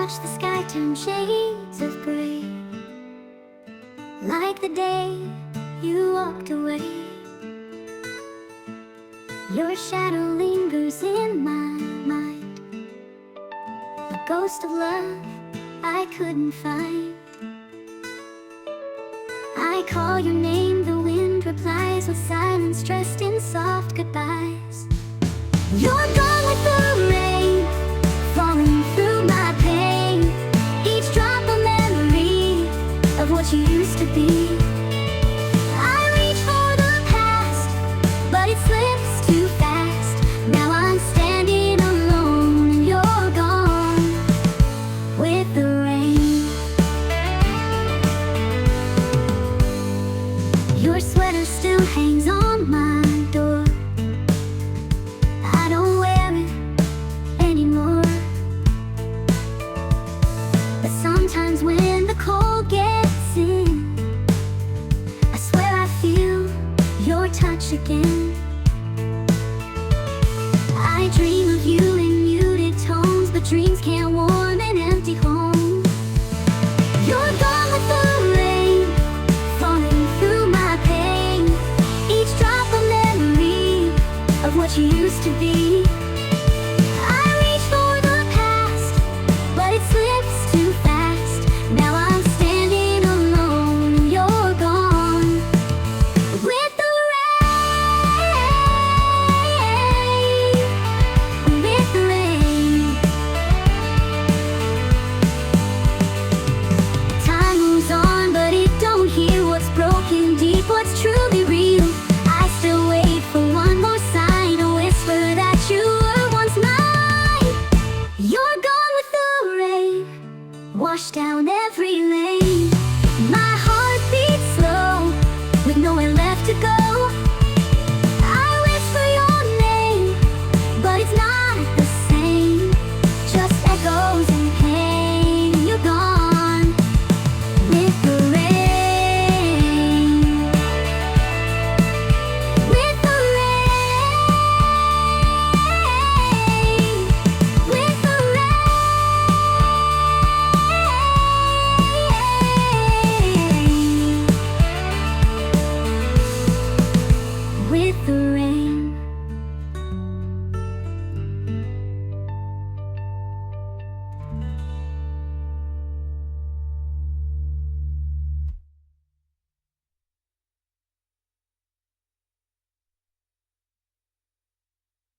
watch the sky turn shades of gray, like the day you walked away. Your shadow lingers in my mind, a ghost of love I couldn't find. I call your name, the wind replies with silence dressed in soft goodbyes. You're gone with the rain, falling through my pain, each drop a memory of what you used to be. I reach for the past, but it slips too fast. Now I'm standing alone and you're gone with the rain. Your sweater still hangs on